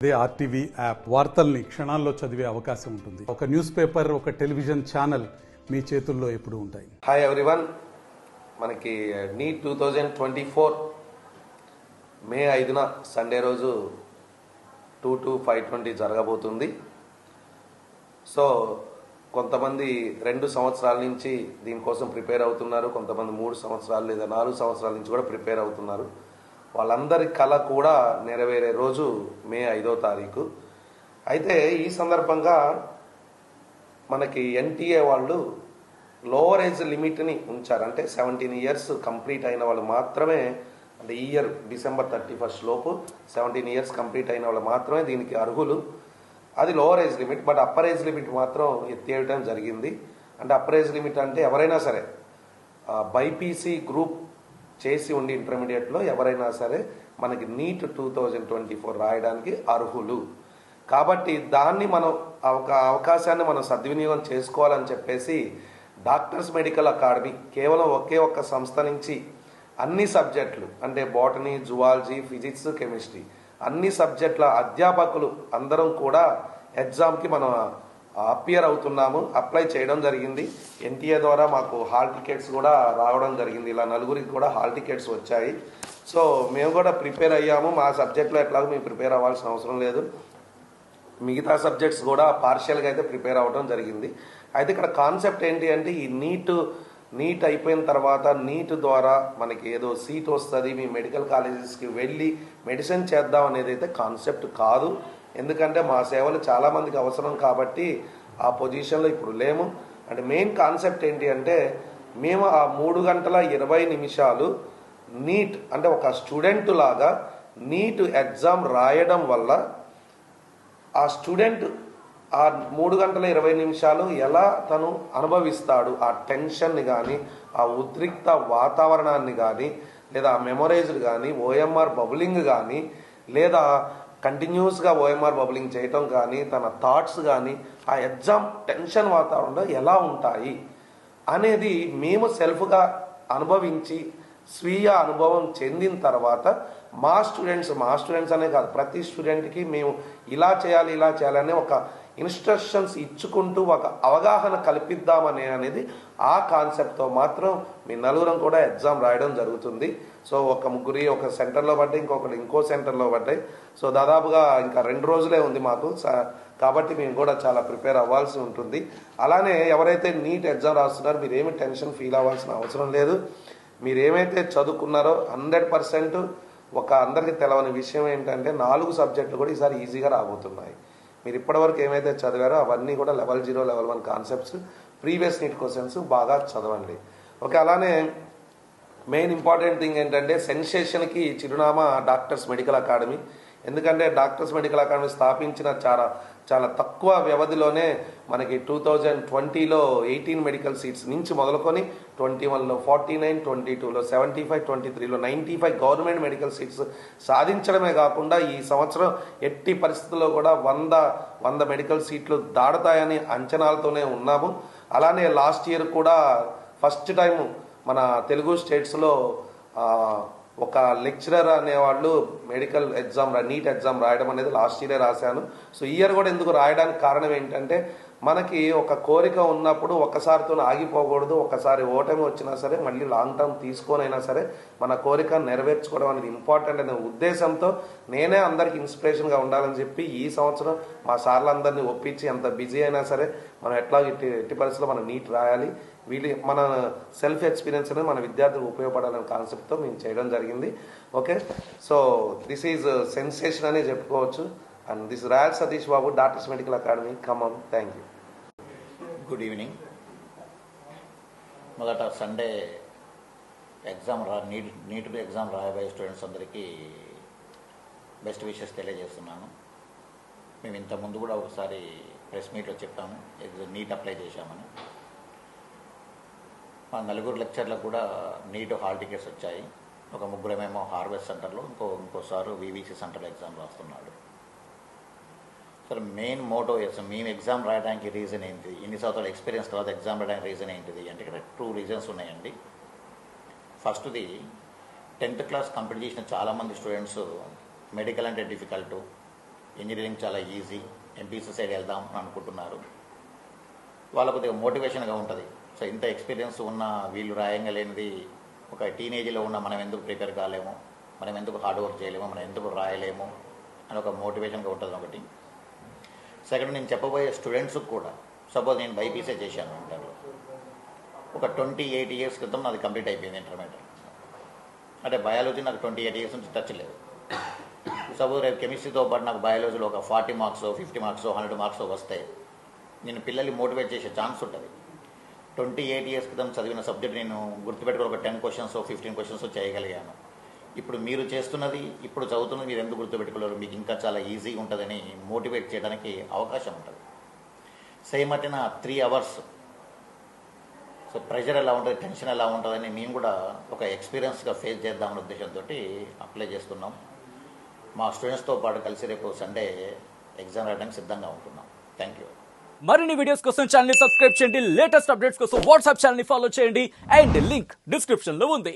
అదే RTV app వార్తల్ని క్షణాల్లో చదివే అవకాశం ఉంటుంది. ఒక న్యూస్ పేపర్, ఒక టెలివిజన్ ఛానల్ మీ చేతుల్లో ఎప్పుడూ ఉంటాయి. హాయ్ ఎవ్రీవన్, మనకి నీట్ 2024 మే 5న సండే రోజు 2-5-20 జరగబోతుంది. సో కొంతమంది 2 సంవత్సరాల నుంచి దీనికోసం ప్రిపేర్ అవుతున్నారు, కొంతమంది 3 సంవత్సరాలు లేదా 4 సంవత్సరాల నుంచి కూడా ప్రిపేర్ అవుతున్నారు. వాళ్ళందరి కళ కూడా నెరవేరే రోజు మే 5వ తారీఖు. అయితే ఈ సందర్భంగా మనకి ఎన్టీఏ వాళ్ళు లోవర్ ఏజ్ లిమిట్ని ఉంచారు. అంటే 17 ఇయర్స్ కంప్లీట్ అయిన వాళ్ళు మాత్రమే, అంటే ఈ ఇయర్ డిసెంబర్ 31 లోపు 17 ఇయర్స్ కంప్లీట్ అయిన వాళ్ళు మాత్రమే దీనికి అర్హులు. అది lower age limit. But upper age limit మాత్రం ఎత్తేయడం జరిగింది. అంటే అప్పర్ ఏజ్ లిమిట్ అంటే ఎవరైనా సరే బైపీసీ గ్రూప్ చేసి ఉండి ఇంటర్మీడియట్లో ఎవరైనా సరే మనకి నీట్ 2024 రాయడానికి అర్హులు. కాబట్టి దాన్ని మనం అవకాశాన్ని మనం సద్వినియోగం చేసుకోవాలని చెప్పేసి డాక్టర్స్ మెడికల్ అకాడమీ కేవలం ఒకే ఒక్క సంస్థ నుంచి అన్ని సబ్జెక్టులు, అంటే బాటనీ, జువాలజీ, ఫిజిక్స్, కెమిస్ట్రీ అన్ని సబ్జెక్టుల అధ్యాపకులు అందరం కూడా ఎగ్జామ్కి మనం అపియర్ అవుతున్నాము, అప్లై చేయడం జరిగింది. ఎన్టీఏ ద్వారా మాకు హాల్ టికెట్స్ కూడా రావడం జరిగింది. ఇలా నలుగురికి కూడా హాల్ టికెట్స్ వచ్చాయి. సో మేము కూడా ప్రిపేర్ అయ్యాము. మా సబ్జెక్ట్లో ఎట్లాగో మేము ప్రిపేర్ అవ్వాల్సిన అవసరం లేదు. మిగతా సబ్జెక్ట్స్ కూడా పార్షియల్గా అయితే ప్రిపేర్ అవ్వడం జరిగింది. అయితే ఇక్కడ కాన్సెప్ట్ ఏంటి అంటే ఈ నీట్ అయిపోయిన తర్వాత నీట్ ద్వారా మనకి ఏదో సీట్ వస్తుంది, మీ మెడికల్ కాలేజెస్కి వెళ్ళి మెడిసిన్ చేద్దాం అనేది అయితే కాన్సెప్ట్ కాదు. ఎందుకంటే మా సేవలు చాలామందికి అవసరం కాబట్టి ఆ పొజిషన్లో ఇప్పుడు లేము. అంటే మెయిన్ కాన్సెప్ట్ ఏంటి అంటే మేము ఆ 3 గంటల 20 నిమిషాలు నీట్ అంటే ఒక స్టూడెంట్ లాగా నీట్ ఎగ్జామ్ రాయడం వల్ల ఆ స్టూడెంట్ ఆ 3 గంటల 20 నిమిషాలు ఎలా తను అనుభవిస్తాడు, ఆ టెన్షన్ని కానీ, ఆ ఉద్రిక్త వాతావరణాన్ని కానీ, లేదా ఆ మెమొరైజ్డ్ కానీ, ఓఎంఆర్ బబులింగ్ కానీ, లేదా కంటిన్యూస్గా ఓఎంఆర్ బబులింగ్ చేయటం కానీ, తన థాట్స్ కానీ ఆ ఎగ్జామ్ టెన్షన్ వాతావరణంలో ఎలా ఉంటాయి అనేది మేము సెల్ఫ్గా అనుభవించి స్వీయ అనుభవం చెందిన తర్వాత మా స్టూడెంట్స్ అనే కాదు, ప్రతి స్టూడెంట్కి మేము ఇలా చేయాలని ఒక ఇన్స్ట్రక్షన్స్ ఇచ్చుకుంటూ ఒక అవగాహన కల్పిద్దామనేది ఆ కాన్సెప్ట్తో మాత్రం మీ నలుగురం కూడా ఎగ్జామ్ రాయడం జరుగుతుంది. సో ఒక ముగ్గురి ఒక సెంటర్లో పడ్డాయి, ఇంకో సెంటర్లో పడ్డాయి. సో దాదాపుగా ఇంకా 2 రోజులే ఉంది మాకు. కాబట్టి మేము కూడా చాలా ప్రిపేర్ అవ్వాల్సి ఉంటుంది. అలానే ఎవరైతే నీట్ ఎగ్జామ్ రాస్తున్నారో మీరేమి టెన్షన్ ఫీల్ అవ్వాల్సిన అవసరం లేదు. మీరు ఏమైతే చదువుకున్నారో 100% ఒక అందరికీ తెలవని విషయం ఏంటంటే 4 సబ్జెక్టులు కూడా ఈసారి ఈజీగా రాబోతున్నాయి. మీరు ఇప్పటివరకు ఏమైతే చదివారో అవన్నీ కూడా level 0, level 1 concepts, previous NEET questions బాగా చదవండి. ఓకే. అలానే మెయిన్ ఇంపార్టెంట్ థింగ్ ఏంటంటే సెన్సేషన్కి చిరునామా డాక్టర్స్ మెడికల్ అకాడమీ. ఎందుకంటే డాక్టర్స్ మెడికల్ అకాడమీ స్థాపించిన చాలా తక్కువ వ్యవధిలోనే మనకి 2020లో 18 మెడికల్ సీట్స్ నుంచి మొదలుకొని 21లో 49, 22లో 75, 23లో 95 గవర్నమెంట్ మెడికల్ సీట్స్ సాధించడమే కాకుండా ఈ సంవత్సరం ఎట్టి పరిస్థితుల్లో కూడా 100 మెడికల్ సీట్లు దాడతాయని అంచనాలతోనే ఉన్నాము. అలానే లాస్ట్ ఇయర్ కూడా ఫస్ట్ టైం మన తెలుగు స్టేట్స్లో ఒక లెక్చరర్ అనేవాళ్ళు మెడికల్ ఎగ్జామ్ నీట్ ఎగ్జామ్ రాయడం అనేది లాస్ట్ ఇయరే రాశాను. సో ఈ ఇయర్ కూడా ఎందుకు రాయడానికి కారణం ఏంటంటే మనకి ఒక కోరిక ఉన్నప్పుడు ఒక్కసారితో ఆగిపోకూడదు. ఒకసారి ఓటమి వచ్చినా సరే మళ్ళీ లాంగ్ టర్మ్ తీసుకొనైనా సరే మన కోరిక నెరవేర్చుకోవడం అనేది ఇంపార్టెంట్ అనే ఉద్దేశంతో నేనే అందరికి ఇన్స్పిరేషన్గా ఉండాలని చెప్పి ఈ సంవత్సరం మా సార్లందరినీ ఒప్పించి ఎంత బిజీ అయినా సరే మనం ఎట్లా ఎట్టి పరిస్థితుల్లో మనం నీట్ రాయాలి, మన సెల్ఫ్ ఎక్స్పీరియన్స్ అనేది మన విద్యార్థులకు ఉపయోగపడాలనే కాన్సెప్ట్తో మేము చేయడం జరిగింది. Okay. So this is sensation అనే చెప్పుకోవచ్చు. And this Royal Satish Babu, doctors medical academy, Khammam. Thank you. Good evening. మొదట సండే ఎగ్జామ్ నీట్ ఎగ్జామ్ రాయబోయే స్టూడెంట్స్ అందరికీ బెస్ట్ విషెస్ తెలియజేస్తున్నాను. మేము ఇంతకుముందు కూడా ఒకసారి ప్రెస్ మీట్లో చెప్పాము నీట్ అప్లై చేశామని. మా 4 లెక్చర్లకు కూడా నీట్ హాల్ టికెట్స్ వచ్చాయి. ఒక 3 హార్వెస్ట్ సెంటర్లో, ఇంకోసారి వివిసి సెంటర్లో ఎగ్జామ్ రాస్తున్నాడు. సరే, మెయిన్ మోటో మేము ఎగ్జామ్ రాయడానికి రీజన్ ఏంటి, ఇన్ని సంవత్సరాల ఎక్స్పీరియన్స్ తర్వాత ఎగ్జామ్ రాయడానికి రీజన్ ఏంటిది అంటే ఇక్కడ 2 రీజన్స్ ఉన్నాయండి. ఫస్ట్ది 10th క్లాస్ కంప్లీట్ చేసిన చాలామంది స్టూడెంట్స్ మెడికల్ అంటే డిఫికల్ట్, ఇంజనీరింగ్ చాలా ఈజీ, ఎంపీసీ సైడ్ వెళ్దాం అని అనుకుంటున్నారు. వాళ్ళకు కొద్దిగా మోటివేషన్గా ఉంటుంది. సో ఇంత ఎక్స్పీరియన్స్ ఉన్న వీళ్ళు రాయంగా లేనిది ఒక టీనేజ్లో ఉన్న మనం ఎందుకు ప్రిపేర్ కాలేము, మనం ఎందుకు హార్డ్ వర్క్ చేయలేము, మనం ఎందుకు రాయలేము అని ఒక మోటివేషన్గా ఉంటుంది ఒకటి. సెకండ్, నేను చెప్పబోయే స్టూడెంట్స్కి కూడా, సపోజ్ నేను బైపీసీ చేశాను ఇంటర్లో, ఒక 28 ఇయర్స్ క్రితం నాది కంప్లీట్ అయిపోయింది ఇంటర్మీడియట్. అంటే బయాలజీ నాకు 28 ఇయర్స్ నుంచి టచ్ లేదు. సపోజ్ రేపు కెమిస్ట్రీతో పాటు నాకు బయాలజీలో ఒక 40 మార్క్స్, 50 మార్క్స్, 100 మార్క్స్ వస్తే నేను పిల్లల్ని మోటివేట్ చేసే ఛాన్స్ ఉంటుంది. 28 ఇయర్స్ క్రితం చదివిన సబ్జెక్ట్ నేను గుర్తుపెట్టుకుని ఒక 10 క్వశ్చన్స్ 15 క్వశ్చన్స్ చేయగలిగాను. ఇప్పుడు మీరు చేస్తున్నది, ఇప్పుడు చదువుతున్నది మీరు ఎందుకు గుర్తుపెట్టుకోలేరు, మీకు ఇంకా చాలా ఈజీగా ఉంటుందని మోటివేట్ చేయడానికి అవకాశం ఉంటుంది. సేమ్ అట్టిన 3 అవర్స్. సో ప్రెషర్ ఎలా ఉంటుంది, టెన్షన్ ఎలా ఉంటుందని మేము కూడా ఒక ఎక్స్పీరియన్స్గా ఫేస్ చేద్దామనే ఉద్దేశంతో అప్లై చేస్తున్నాం. మా స్టూడెంట్స్తో పాటు కలిసి రేపు సండే ఎగ్జామ్ రాయడానికి సిద్ధంగా ఉంటున్నాం. Thank you. మరిన్ని వీడియోస్ కోసం ఛానల్ ని సబ్స్క్రైబ్ చేయండి. లేటెస్ట్ అప్డేట్స్ కోసం వాట్సాప్ ఛానల్ ని ఫాలో చేయండి. అండ్ లింక్ డిస్క్రిప్షన్ లో ఉంది.